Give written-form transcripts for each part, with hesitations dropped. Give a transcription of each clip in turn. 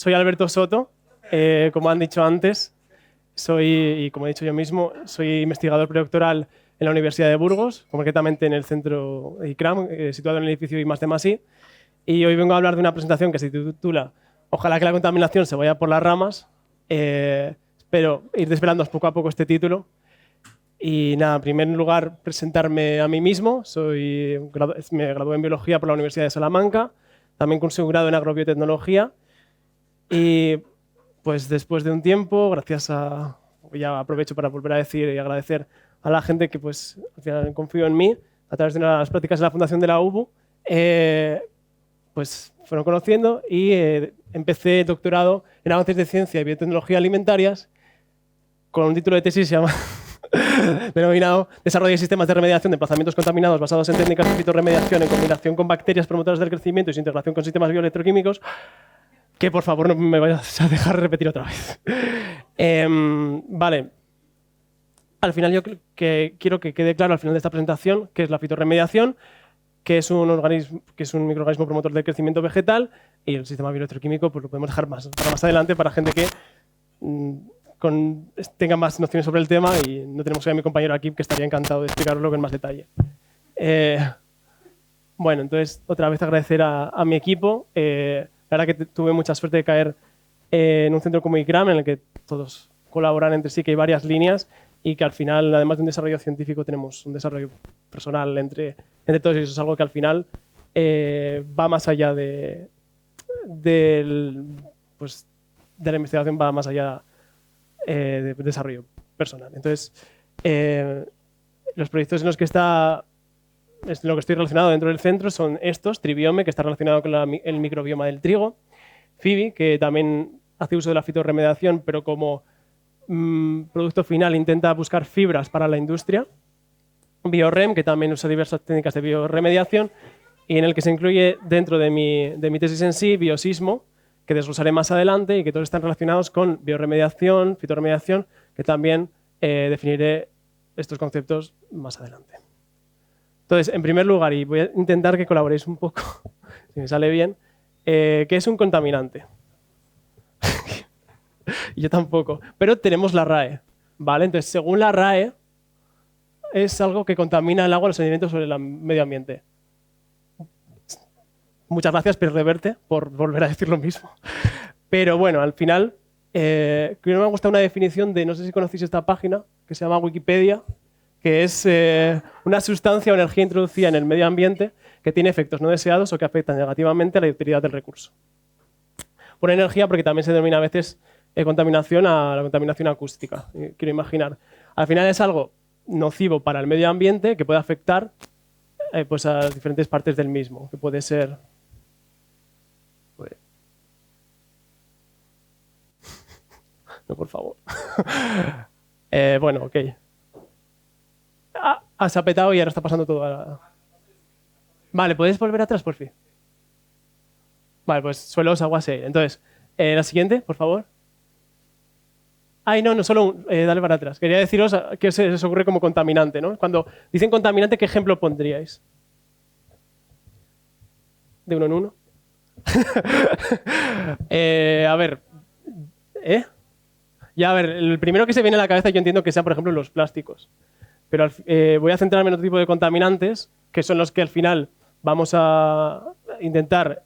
soy Alberto Soto, como han dicho antes, y como he dicho yo mismo, soy investigador predoctoral en la Universidad de Burgos, concretamente en el centro ICRAM, situado en el edificio I+D+I, y hoy vengo a hablar de una presentación que se titula Ojalá que la contaminación se vaya por las ramas. Espero ir desvelando poco a poco este título. Y nada, en primer lugar, presentarme a mí mismo. Me gradué en Biología por la Universidad de Salamanca. También cursé un grado en Agrobiotecnología. Y pues después de un tiempo, ya aprovecho para volver a decir y agradecer a la gente que pues al final confió en mí a través de las prácticas de la Fundación de la UBU, pues fueron conociendo y empecé doctorado en avances de ciencia y biotecnología alimentarias con un título de tesis denominado Desarrollo de sistemas de remediación de emplazamientos contaminados basados en técnicas de fitorremediación en combinación con bacterias promotoras del crecimiento y su integración con sistemas bioelectroquímicos. Que por favor no me vayas a dejar repetir otra vez. Vale. Al final yo quiero que quede claro al final de esta presentación qué es la fitorremediación, que es un microorganismo promotor del crecimiento vegetal, y el sistema bioelectroquímico pues lo podemos dejar para más adelante para gente que tenga más nociones sobre el tema, y no tenemos hoy a mi compañero aquí que estaría encantado de explicarlo en más detalle. Bueno, entonces otra vez agradecer a mi equipo. La verdad que tuve mucha suerte de caer en un centro como ICRAM en el que todos colaboran entre sí, que hay varias líneas y que al final, además de un desarrollo científico, tenemos un desarrollo personal entre todos, y eso es algo que al final va más allá de la investigación, va más allá de desarrollo personal. Entonces, los proyectos en los que estoy relacionado dentro del centro son estos: Tribiome, que está relacionado con el microbioma del trigo; Fibi, que también hace uso de la fitorremediación, pero como producto final intenta buscar fibras para la industria; Biorem, que también usa diversas técnicas de bioremediación, y en el que se incluye dentro de mi tesis en sí Biosismo, que desglosaré más adelante, y que todos están relacionados con bioremediación, fitorremediación, que también definiré estos conceptos más adelante. Entonces, en primer lugar, y voy a intentar que colaboréis un poco, si me sale bien, ¿qué es un contaminante? Yo tampoco, pero tenemos la RAE, ¿vale? Entonces, según la RAE, es algo que contamina el agua, los sedimentos sobre el medio ambiente. Muchas gracias, Pérez Reverte, por volver a decir lo mismo. Pero bueno, al final, creo que me ha gustado una definición no sé si conocéis esta página, que se llama Wikipedia, que es una sustancia o energía introducida en el medio ambiente que tiene efectos no deseados o que afectan negativamente a la utilidad del recurso. Por energía, porque también se denomina a veces contaminación a la contaminación acústica. Quiero imaginar. Al final es algo nocivo para el medio ambiente que puede afectar pues a las diferentes partes del mismo, que puede ser... No, por favor. Bueno, ok. Se ha petado y ahora está pasando todo. Vale, ¿puedes volver atrás, por fin? Vale, pues suelos, agua, sí. Entonces, la siguiente, por favor. Ay, no, solo dale para atrás. Quería deciros qué se os ocurre como contaminante, ¿no? Cuando dicen contaminante, ¿qué ejemplo pondríais? De uno en uno. A ver. Ya, a ver, el primero que se viene a la cabeza yo entiendo que sean, por ejemplo, los plásticos. Pero voy a centrarme en otro tipo de contaminantes, que son los que al final vamos a intentar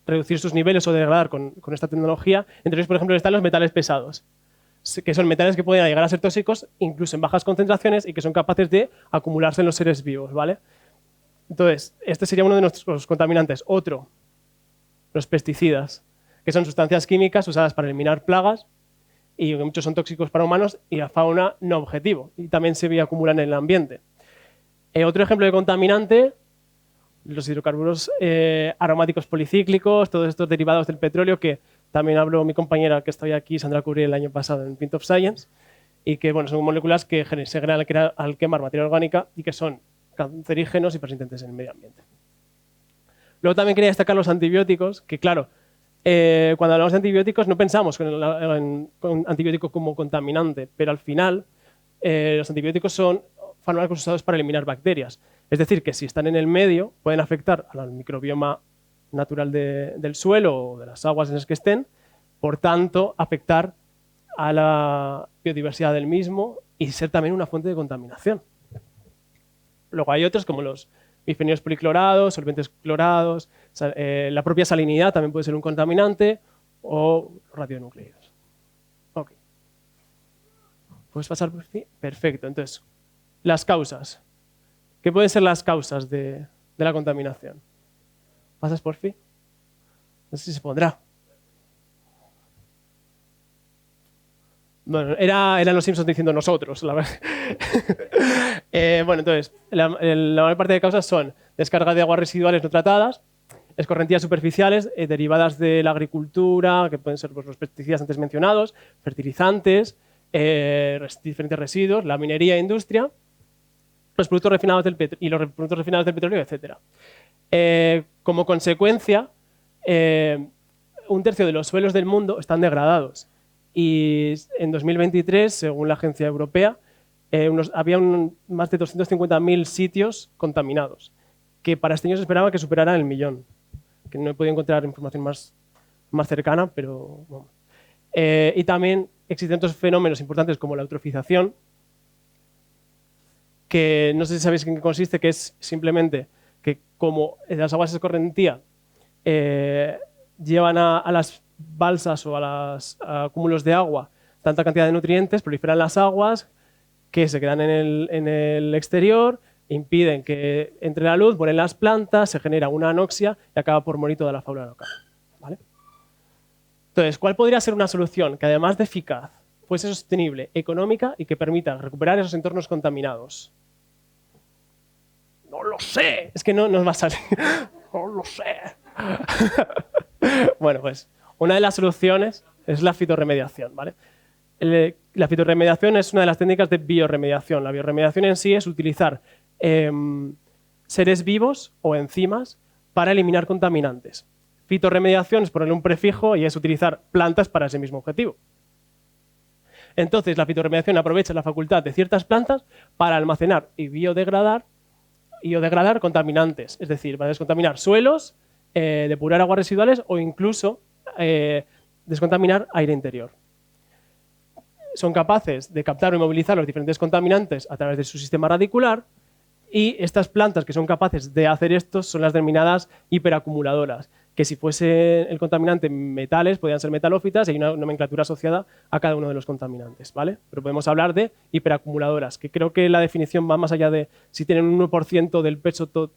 reducir sus niveles o degradar con esta tecnología. Entre ellos, por ejemplo, están los metales pesados, que son metales que pueden llegar a ser tóxicos incluso en bajas concentraciones y que son capaces de acumularse en los seres vivos, ¿vale? Entonces, este sería uno de nuestros contaminantes. Otro, los pesticidas, que son sustancias químicas usadas para eliminar plagas y que muchos son tóxicos para humanos y la fauna no objetivo, y también se acumulan en el ambiente. Otro ejemplo de contaminante, los hidrocarburos aromáticos policíclicos, todos estos derivados del petróleo, que también habló mi compañera que estaba aquí, Sandra Curiel, el año pasado en Pint of Science, y que bueno, son moléculas que se generan al quemar materia orgánica y que son cancerígenos y persistentes en el medio ambiente. Luego también quería destacar los antibióticos, que claro, cuando hablamos de antibióticos no pensamos en antibiótico como contaminante, pero al final los antibióticos son fármacos usados para eliminar bacterias. Es decir, que si están en el medio pueden afectar al microbioma natural del suelo o de las aguas en las que estén, por tanto, afectar a la biodiversidad del mismo y ser también una fuente de contaminación. Luego hay otros como los bifenilos policlorados, solventes clorados, la propia salinidad también puede ser un contaminante o radionucleidos. Ok. ¿Puedes pasar por fin? Perfecto. Entonces, las causas. ¿Qué pueden ser las causas de la contaminación? ¿Pasas por fin? No sé si se pondrá. Bueno, eran los Simpsons diciendo nosotros, la verdad. Bueno, entonces, la mayor parte de causas son descarga de aguas residuales no tratadas, escorrentías superficiales derivadas de la agricultura, que pueden ser pues, los pesticidas antes mencionados, fertilizantes, diferentes residuos, la minería e industria, los productos refinados del productos refinados del petróleo, etc. Como consecuencia, un tercio de los suelos del mundo están degradados. Y en 2023, según la agencia europea, había más de 250.000 sitios contaminados, que para este año se esperaba que superaran el 1.000.000, que no he podido encontrar información más cercana, pero bueno. Y también existen otros fenómenos importantes como la eutrofización, que no sé si sabéis en qué consiste, que es simplemente que como las aguas de escorrentía llevan a las balsas o a cúmulos de agua tanta cantidad de nutrientes, proliferan las aguas que se quedan en el exterior, impiden que entre la luz, mueren las plantas, se genera una anoxia y acaba por morir toda la fauna local. ¿Vale? Entonces, ¿cuál podría ser una solución que además de eficaz fuese sostenible, económica y que permita recuperar esos entornos contaminados? No lo sé, es que no nos va a salir. No lo sé. Bueno, pues una de las soluciones es la fitorremediación, ¿vale? La fitorremediación es una de las técnicas de biorremediación. La biorremediación en sí es utilizar seres vivos o enzimas para eliminar contaminantes. Fitorremediación es ponerle un prefijo y es utilizar plantas para ese mismo objetivo. Entonces, la fitorremediación aprovecha la facultad de ciertas plantas para almacenar y biodegradar contaminantes, es decir, para descontaminar suelos, depurar aguas residuales o incluso descontaminar aire interior. Son capaces de captar o inmovilizar los diferentes contaminantes a través de su sistema radicular y estas plantas que son capaces de hacer esto son las denominadas hiperacumuladoras, que si fuese el contaminante metales podrían ser metalófitas y hay una nomenclatura asociada a cada uno de los contaminantes, ¿vale? Pero podemos hablar de hiperacumuladoras, que creo que la definición va más allá de si tienen un 1% del peso total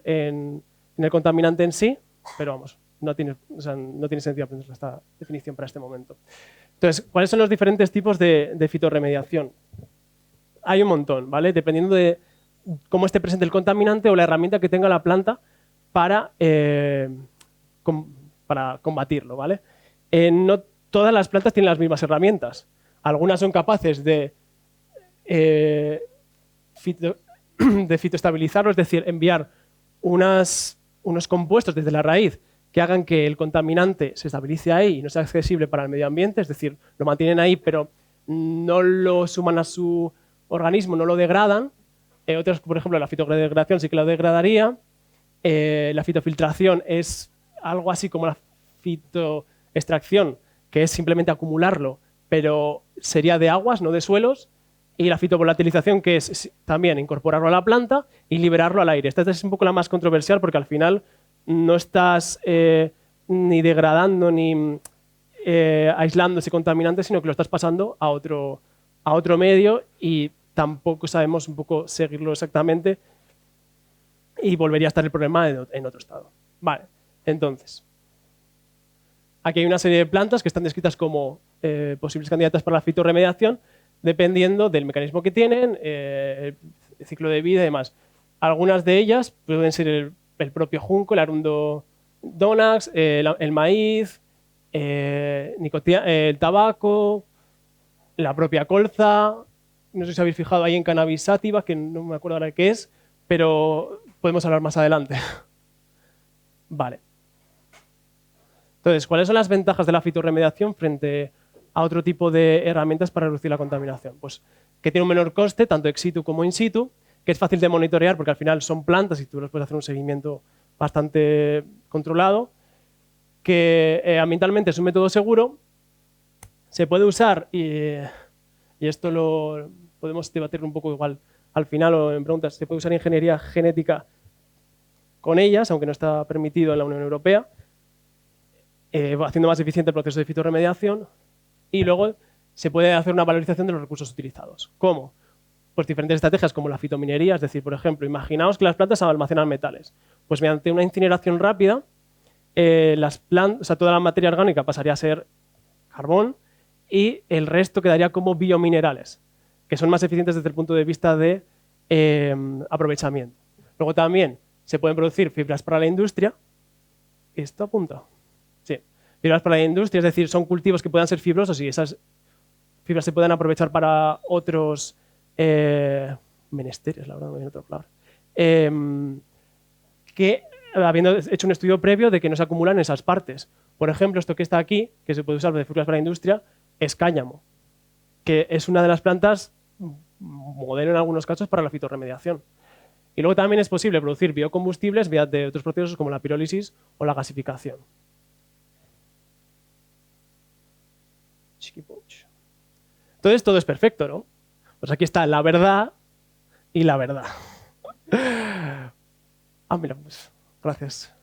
en el contaminante en sí, pero vamos, no tiene sentido aprender esta definición para este momento. Entonces, ¿cuáles son los diferentes tipos de fitorremediación? Hay un montón, ¿vale? Dependiendo de cómo esté presente el contaminante o la herramienta que tenga la planta para combatirlo, ¿vale? No todas las plantas tienen las mismas herramientas. Algunas son capaces de fitoestabilizarlo, es decir, enviar unos compuestos desde la raíz que hagan que el contaminante se estabilice ahí y no sea accesible para el medio ambiente, es decir, lo mantienen ahí pero no lo suman a su organismo, no lo degradan. Otras, por ejemplo, la fitodegradación sí que lo degradaría. La fitofiltración es algo así como la fitoextracción, que es simplemente acumularlo, pero sería de aguas, no de suelos. Y la fitovolatilización, que es también incorporarlo a la planta y liberarlo al aire. Esta es un poco la más controversial porque al final no estás ni degradando ni aislando ese contaminante, sino que lo estás pasando a otro medio y tampoco sabemos un poco seguirlo exactamente y volvería a estar el problema en otro estado. Vale, entonces, aquí hay una serie de plantas que están descritas como posibles candidatas para la fitorremediación, dependiendo del mecanismo que tienen, el ciclo de vida y demás. Algunas de ellas pueden ser el propio junco, el arundo donax, el maíz, el tabaco, la propia colza. No sé si habéis fijado ahí en cannabis sativa, que no me acuerdo ahora qué es, pero podemos hablar más adelante. Vale. Entonces, ¿cuáles son las ventajas de la fitorremediación frente a otro tipo de herramientas para reducir la contaminación? Pues que tiene un menor coste, tanto ex situ como in situ, que es fácil de monitorear porque al final son plantas y tú les puedes hacer un seguimiento bastante controlado, que ambientalmente es un método seguro, se puede usar, y esto lo podemos debatir un poco igual al final o en preguntas, se puede usar ingeniería genética con ellas, aunque no está permitido en la Unión Europea, haciendo más eficiente el proceso de fitorremediación, y luego se puede hacer una valorización de los recursos utilizados. ¿Cómo? Pues diferentes estrategias como la fitominería, es decir, por ejemplo, imaginaos que las plantas almacenan metales. Pues mediante una incineración rápida, toda la materia orgánica pasaría a ser carbón y el resto quedaría como biominerales, que son más eficientes desde el punto de vista de aprovechamiento. Luego también se pueden producir fibras para la industria. ¿Esto apunta? Sí. Fibras para la industria, es decir, son cultivos que puedan ser fibrosos y esas fibras se pueden aprovechar para otros menesteres, la verdad, no hay otra palabra. Que habiendo hecho un estudio previo de que no se acumulan esas partes. Por ejemplo, esto que está aquí, que se puede usar de fibras para la industria, es cáñamo, que es una de las plantas modelo en algunos casos para la fitorremediación. Y luego también es posible producir biocombustibles mediante otros procesos como la pirólisis o la gasificación. Entonces todo es perfecto, ¿no? Pues aquí está la verdad y la verdad. Mira, pues gracias.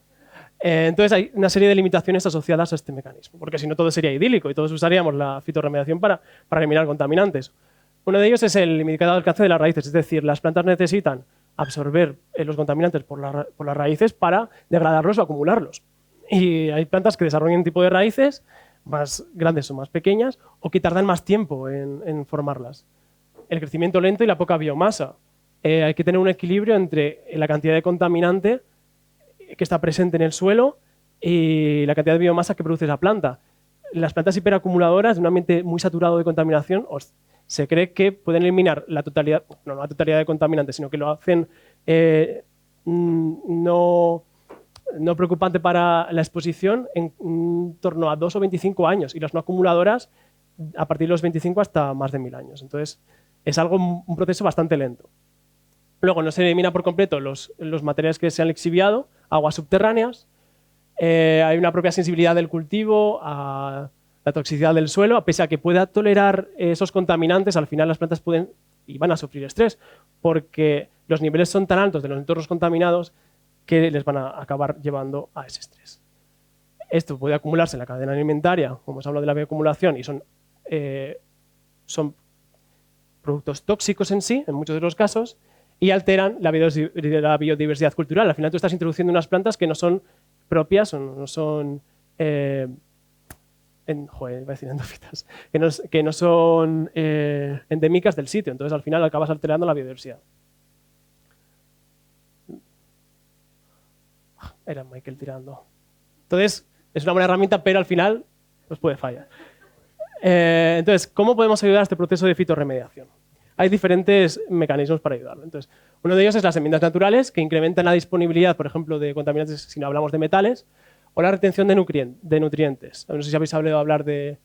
Entonces hay una serie de limitaciones asociadas a este mecanismo, porque si no todo sería idílico y todos usaríamos la fitorremediación para eliminar contaminantes. Uno de ellos es el limitado alcance de las raíces, es decir, las plantas necesitan absorber los contaminantes por las raíces para degradarlos o acumularlos. Y hay plantas que desarrollan un tipo de raíces más grandes o más pequeñas o que tardan más tiempo en formarlas. El crecimiento lento y la poca biomasa. Hay que tener un equilibrio entre la cantidad de contaminante que está presente en el suelo y la cantidad de biomasa que produce esa planta. Las plantas hiperacumuladoras, en un ambiente muy saturado de contaminación, se cree que pueden eliminar la totalidad, no la totalidad de contaminantes, sino que lo hacen no preocupante para la exposición en torno a 2 o 25 años y las no acumuladoras a partir de los 25 hasta más de 1000 años. Entonces, es un proceso bastante lento. Luego, no se elimina por completo los materiales que se han lixiviado, aguas subterráneas. Hay una propia sensibilidad del cultivo a la toxicidad del suelo, a pesar de que pueda tolerar esos contaminantes, al final las plantas pueden y van a sufrir estrés, porque los niveles son tan altos de los entornos contaminados que les van a acabar llevando a ese estrés. Esto puede acumularse en la cadena alimentaria, como hemos hablado de la bioacumulación, y son productos tóxicos en sí, en muchos de los casos, y alteran la biodiversidad cultural. Al final tú estás introduciendo unas plantas que no son propias o no son endófitas, que no son endémicas del sitio. Entonces al final acabas alterando la biodiversidad. Era Michael tirando. Entonces es una buena herramienta, pero al final pues puede fallar. Entonces, ¿cómo podemos ayudar a este proceso de fitorremediación? Hay diferentes mecanismos para ayudarlo. Entonces, uno de ellos es las enmiendas naturales, que incrementan la disponibilidad, por ejemplo, de contaminantes, si no hablamos de metales, o la retención de nutrientes. No sé si habéis hablado hablar de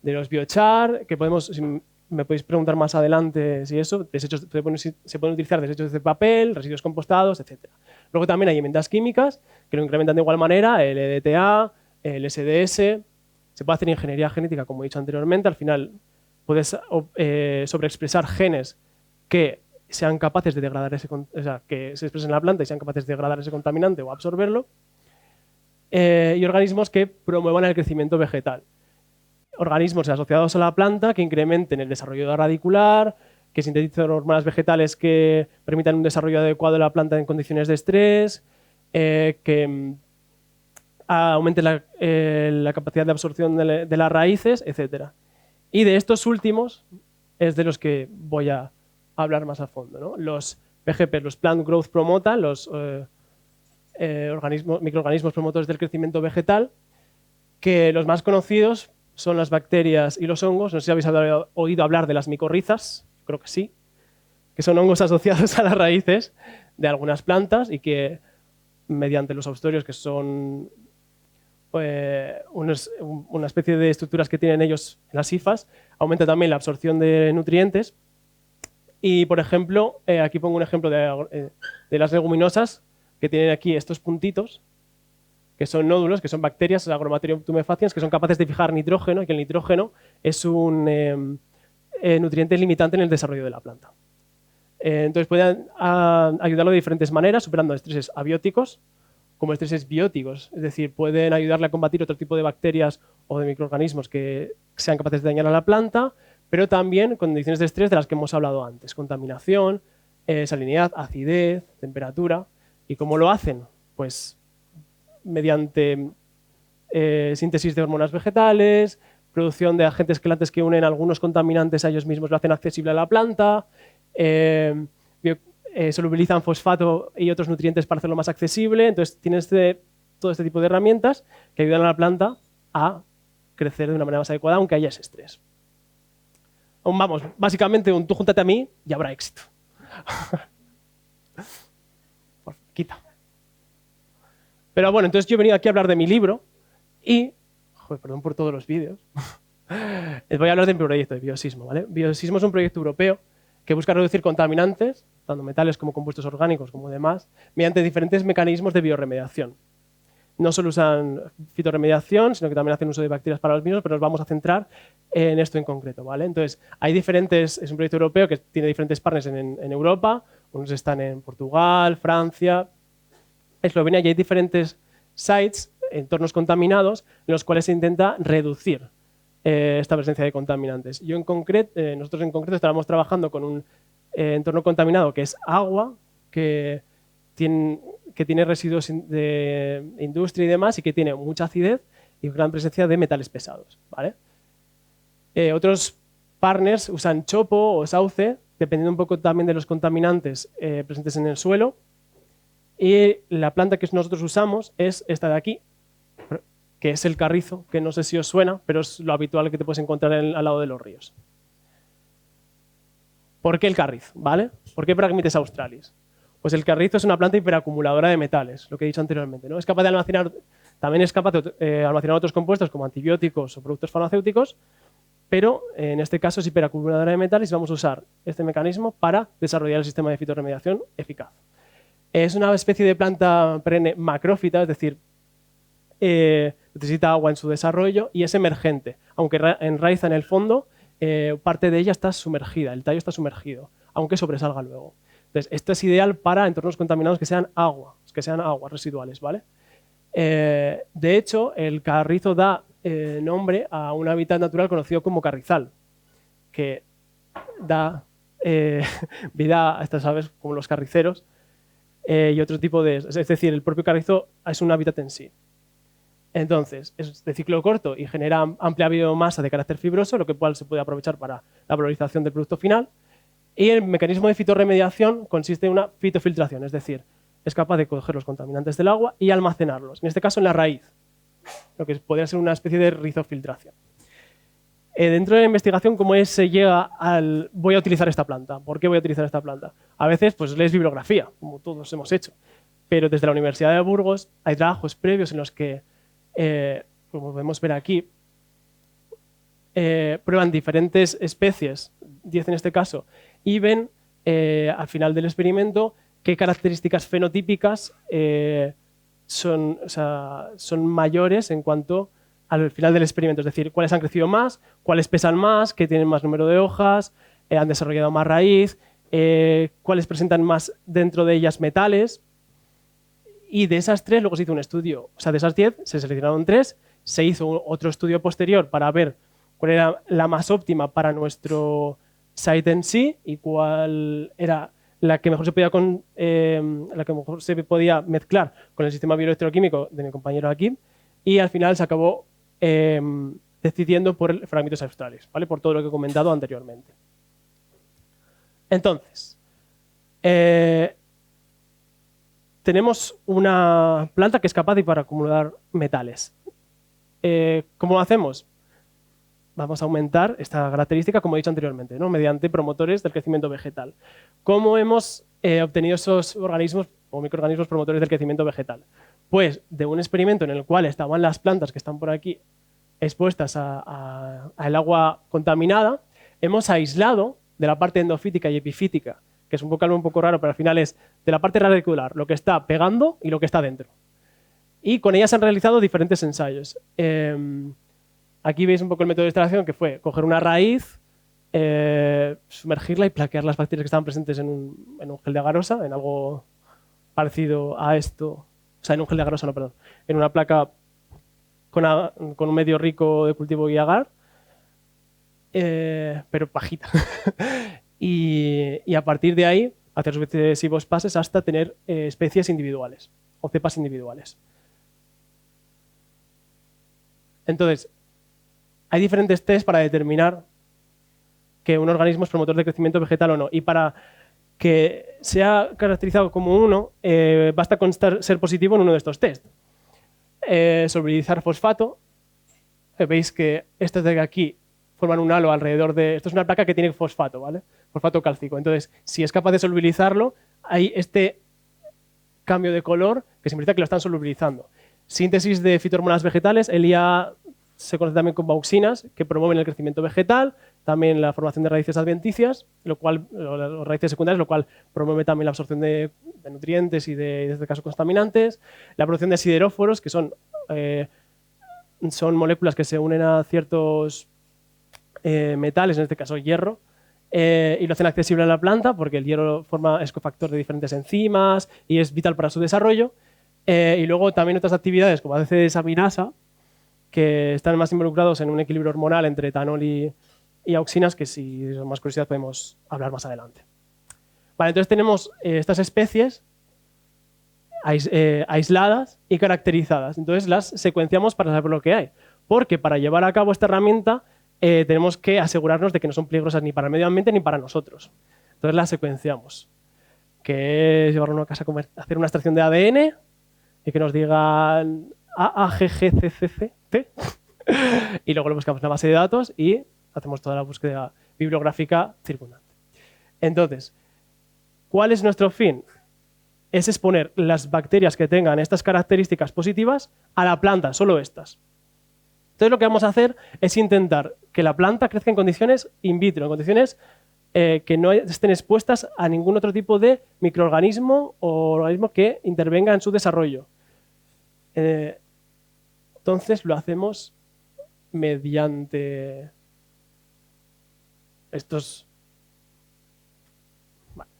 los biochar, que podemos, si me podéis preguntar más adelante si eso, desechos, se pueden utilizar desechos de papel, residuos compostados, etc. Luego también hay enmiendas químicas, que lo incrementan de igual manera, el EDTA, el SDS. Se puede hacer ingeniería genética, como he dicho anteriormente. Al final puedes sobreexpresar genes que sean capaces de degradar que se expresen en la planta y sean capaces de degradar ese contaminante o absorberlo. Y organismos que promuevan el crecimiento vegetal. Organismos asociados a la planta que incrementen el desarrollo radicular, que sinteticen hormonas vegetales que permitan un desarrollo adecuado de la planta en condiciones de estrés, que aumente la capacidad de absorción de las raíces, etc. Y de estos últimos es de los que voy a hablar más a fondo, ¿no? Los PGP, los Plant Growth Promoter, los microorganismos promotores del crecimiento vegetal, que los más conocidos son las bacterias y los hongos. No sé si habéis oído hablar de las micorrizas, creo que sí, que son hongos asociados a las raíces de algunas plantas y que mediante los austorios, que son una especie de estructuras que tienen ellos en las hifas, aumenta también la absorción de nutrientes. Y, por ejemplo, aquí pongo un ejemplo de las leguminosas, que tienen aquí estos puntitos, que son nódulos, que son bacterias, Agrobacterium tumefaciens, que son capaces de fijar nitrógeno, y que el nitrógeno es un nutriente limitante en el desarrollo de la planta. Entonces pueden ayudarlo de diferentes maneras, superando estreses abióticos como estreses bióticos, es decir, pueden ayudarle a combatir otro tipo de bacterias o de microorganismos que sean capaces de dañar a la planta, pero también condiciones de estrés de las que hemos hablado antes, contaminación, salinidad, acidez, temperatura. ¿Y cómo lo hacen? Pues mediante síntesis de hormonas vegetales, producción de agentes quelantes que unen algunos contaminantes a ellos mismos, lo hacen accesible a la planta, solubilizan fosfato y otros nutrientes para hacerlo más accesible. Entonces tienes todo este tipo de herramientas que ayudan a la planta a crecer de una manera más adecuada, aunque haya ese estrés. Vamos, básicamente tú júntate a mí y habrá éxito. Quita. Pero bueno, entonces yo he venido aquí a hablar de mi libro y... Joder, perdón por todos los vídeos. Les voy a hablar de mi proyecto de Biosismo, ¿vale? Biosismo es un proyecto europeo que busca reducir contaminantes, tanto metales como compuestos orgánicos como demás, mediante diferentes mecanismos de bioremediación. No solo usan fitorremediación, sino que también hacen uso de bacterias para los mismos, pero nos vamos a centrar en esto en concreto, ¿vale? Entonces, es un proyecto europeo que tiene diferentes partners en Europa, unos están en Portugal, Francia, Eslovenia, y hay diferentes sites, entornos contaminados, en los cuales se intenta reducir esta presencia de contaminantes. Nosotros en concreto estábamos trabajando con un entorno contaminado que es agua, que tiene residuos de industria y demás, y que tiene mucha acidez y gran presencia de metales pesados, ¿vale? Otros partners usan chopo o sauce, dependiendo un poco también de los contaminantes presentes en el suelo. Y la planta que nosotros usamos es esta de aquí, que es el carrizo, que no sé si os suena, pero es lo habitual que te puedes encontrar al lado de los ríos. ¿Por qué el carrizo? ¿Vale? ¿Por qué Phragmites australis? Pues el carrizo es una planta hiperacumuladora de metales, lo que he dicho anteriormente, ¿no? Es capaz de almacenar, también es capaz de almacenar otros compuestos como antibióticos o productos farmacéuticos, pero en este caso es hiperacumuladora de metales y vamos a usar este mecanismo para desarrollar el sistema de fitorremediación eficaz. Es una especie de planta perenne macrófita, es decir, necesita agua en su desarrollo y es emergente, aunque enraiza en el fondo, parte de ella está sumergida, el tallo está sumergido, aunque sobresalga luego. Entonces, esto es ideal para entornos contaminados que sean aguas residuales, ¿vale? De hecho, el carrizo da nombre a un hábitat natural conocido como carrizal, que da vida a estas aves como los carriceros y otro tipo de... Es decir, el propio carrizo es un hábitat en sí. Entonces, es de ciclo corto y genera amplia biomasa de carácter fibroso, lo cual se puede aprovechar para la valorización del producto final. Y el mecanismo de fitorremediación consiste en una fitofiltración, es decir, es capaz de coger los contaminantes del agua y almacenarlos, en este caso en la raíz, lo que podría ser una especie de rizofiltración. Dentro de la investigación, ¿cómo se llega al voy a utilizar esta planta? ¿Por qué voy a utilizar esta planta? A veces pues lees bibliografía, como todos hemos hecho, pero desde la Universidad de Burgos hay trabajos previos en los que, como podemos ver aquí, prueban diferentes especies, 10 en este caso, y ven al final del experimento qué características fenotípicas son mayores en cuanto al final del experimento, es decir, cuáles han crecido más, cuáles pesan más, qué tienen más número de hojas, han desarrollado más raíz, cuáles presentan más dentro de ellas metales. Y de esas 3 luego se hizo un estudio, o sea, de esas 10 se seleccionaron 3, se hizo otro estudio posterior para ver cuál era la más óptima para nuestro site en sí y cuál era la que mejor se podía mezclar con el sistema bioelectroquímico de mi compañero aquí, y al final se acabó decidiendo por Phragmites australis, ¿vale? Por todo lo que he comentado anteriormente. Entonces, tenemos una planta que es capaz de acumular metales. ¿Cómo lo hacemos? Vamos a aumentar esta característica, como he dicho anteriormente, ¿no? Mediante promotores del crecimiento vegetal. ¿Cómo hemos obtenido esos organismos o microorganismos promotores del crecimiento vegetal? Pues de un experimento en el cual estaban las plantas que están por aquí expuestas al agua contaminada, hemos aislado de la parte endofítica y epifítica que es un vocablo un poco raro, pero al final es de la parte radicular, lo que está pegando y lo que está dentro. Y con ellas se han realizado diferentes ensayos. Aquí veis un poco el método de extracción, que fue coger una raíz, sumergirla y plaquear las bacterias que estaban presentes en un gel de agarosa, en algo parecido a esto, o sea, en un gel de agarosa, no, perdón, en una placa con un medio rico de cultivo y agar, pero pajita. y a partir de ahí, hacer sucesivos pases hasta tener especies individuales o cepas individuales. Entonces, hay diferentes test para determinar que un organismo es promotor de crecimiento vegetal o no. Y para que sea caracterizado como uno, basta con ser positivo en uno de estos test. Solubilizar fosfato. Veis que estos de aquí forman un halo alrededor de... Esto es una placa que tiene fosfato, ¿vale? Fosfato cálcico. Entonces, si es capaz de solubilizarlo, hay este cambio de color que simboliza que lo están solubilizando. Síntesis de fitohormonas vegetales. El IA se conoce también como auxinas, que promueven el crecimiento vegetal, también la formación de raíces adventicias, las raíces secundarias, lo cual promueve también la absorción de nutrientes y en este caso, contaminantes. La producción de sideróforos, que son moléculas que se unen a ciertos metales, en este caso hierro, y lo hacen accesible a la planta, porque el hierro es cofactor de diferentes enzimas y es vital para su desarrollo. Y luego también otras actividades, como ADC desaminasa, que están más involucrados en un equilibrio hormonal entre etanol y auxinas, que si son más curiosidad podemos hablar más adelante. Vale, entonces tenemos estas especies aisladas y caracterizadas. Entonces las secuenciamos para saber lo que hay. Porque para llevar a cabo esta herramienta tenemos que asegurarnos de que no son peligrosas ni para el medio ambiente ni para nosotros. Entonces las secuenciamos. Que es llevarlo a casa a hacer una extracción de ADN y que nos digan AAGGCCC y luego lo buscamos en la base de datos y hacemos toda la búsqueda bibliográfica circundante. Entonces, ¿cuál es nuestro fin? Es exponer las bacterias que tengan estas características positivas a la planta, solo estas. Entonces lo que vamos a hacer es intentar que la planta crezca en condiciones in vitro, en condiciones que no estén expuestas a ningún otro tipo de microorganismo o organismo que intervenga en su desarrollo. Entonces lo hacemos mediante estos... Vale.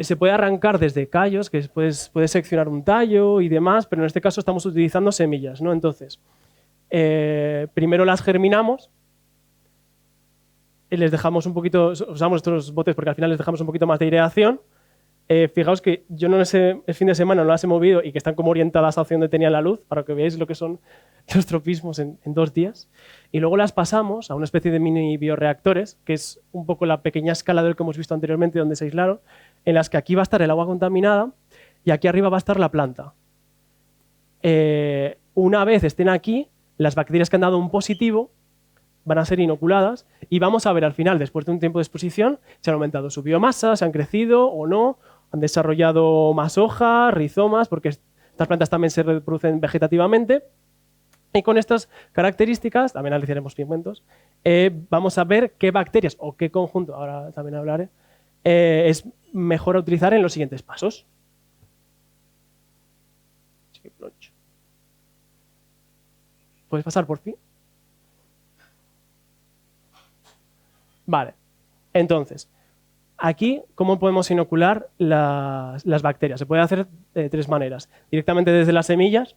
Se puede arrancar desde callos, que puedes seccionar un tallo y demás, pero en este caso estamos utilizando semillas, ¿no? Entonces, primero las germinamos, y les dejamos un poquito, usamos estos botes porque al final les dejamos un poquito más de aireación. Fijaos que yo no el fin de semana no las he movido y que están como orientadas hacia donde tenía la luz, para que veáis lo que son los tropismos en 2 días. Y luego las pasamos a una especie de mini bioreactores, que es un poco la pequeña escala de lo que hemos visto anteriormente, donde se aislaron, en las que aquí va a estar el agua contaminada y aquí arriba va a estar la planta. Una vez estén aquí, las bacterias que han dado un positivo van a ser inoculadas y vamos a ver al final, después de un tiempo de exposición, si han aumentado su biomasa, si han crecido o no, han desarrollado más hojas, rizomas, porque estas plantas también se reproducen vegetativamente. Y con estas características, también analizaremos pigmentos, vamos a ver qué bacterias o qué conjunto, ahora también hablaré, es mejor utilizar en los siguientes pasos. ¿Puedes pasar por fin? Vale, entonces, aquí, ¿cómo podemos inocular las bacterias? Se puede hacer de 3 maneras. Directamente desde las semillas,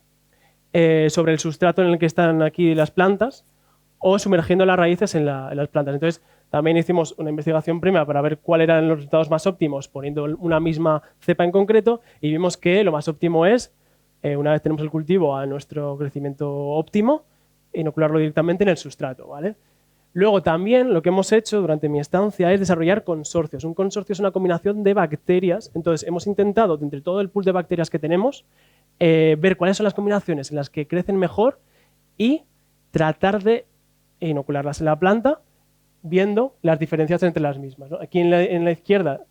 sobre el sustrato en el que están aquí las plantas, o sumergiendo las raíces en las plantas. Entonces, también hicimos una investigación prima para ver cuáles eran los resultados más óptimos poniendo una misma cepa en concreto y vimos que lo más óptimo es, una vez tenemos el cultivo a nuestro crecimiento óptimo, inocularlo directamente en el sustrato, ¿vale? Luego también lo que hemos hecho durante mi estancia es desarrollar consorcios. Un consorcio es una combinación de bacterias. Entonces hemos intentado, de entre todo el pool de bacterias que tenemos, ver cuáles son las combinaciones en las que crecen mejor y tratar de inocularlas en la planta viendo las diferencias entre las mismas, ¿no? Aquí en la izquierda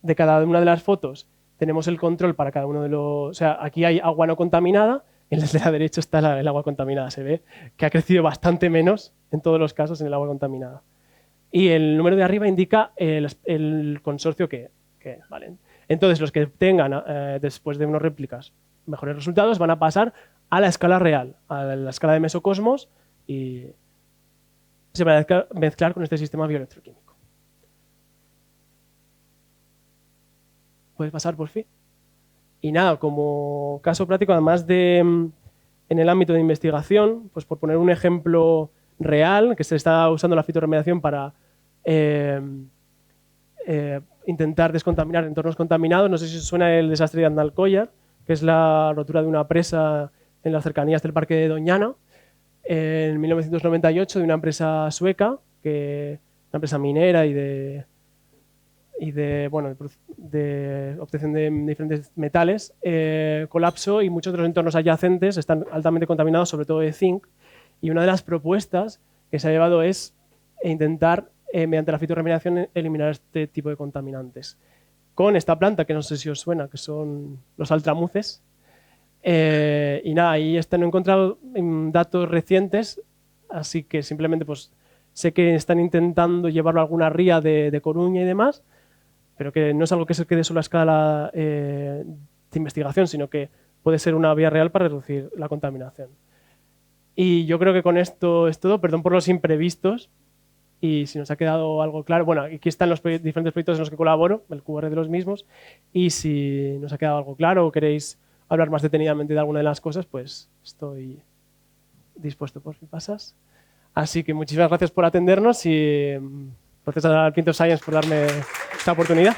de cada una de las fotos tenemos el control para cada uno de los... O sea, aquí hay agua no contaminada, en la de la derecha está el agua contaminada. Se ve que ha crecido bastante menos en todos los casos en el agua contaminada. y el número de arriba indica el consorcio que es. ¿Vale? Entonces, los que tengan, después de unas réplicas, mejores resultados van a pasar a la escala real, a la escala de mesocosmos, y se va a mezclar con este sistema bioelectroquímico. ¿Puedes pasar, por fin? Y nada, como caso práctico, además de en el ámbito de investigación, pues por poner un ejemplo real, que se está usando la fitorremediación para intentar descontaminar entornos contaminados. No sé si os suena el desastre de Andalcollar, que es la rotura de una presa en las cercanías del Parque de Doñana, en 1998, de una empresa sueca, una empresa minera y de obtención de diferentes metales, colapsó, y muchos de los entornos adyacentes están altamente contaminados, sobre todo de zinc. Y una de las propuestas que se ha llevado es intentar, mediante la fitorremediación, eliminar este tipo de contaminantes. Con esta planta, que no sé si os suena, que son los altramuces. Y nada, ahí no he encontrado datos recientes, así que simplemente pues sé que están intentando llevarlo a alguna ría de Coruña y demás, pero que no es algo que se quede solo a escala de investigación, sino que puede ser una vía real para reducir la contaminación. Y yo creo que con esto es todo. Perdón por los imprevistos, y si nos ha quedado algo claro, bueno, aquí están los diferentes proyectos en los que colaboro, el QR de los mismos, y si nos ha quedado algo claro o queréis hablar más detenidamente de alguna de las cosas, pues estoy dispuesto, por si pasas. Así que muchísimas gracias por atendernos, y gracias al Quinto Science por darme esta oportunidad.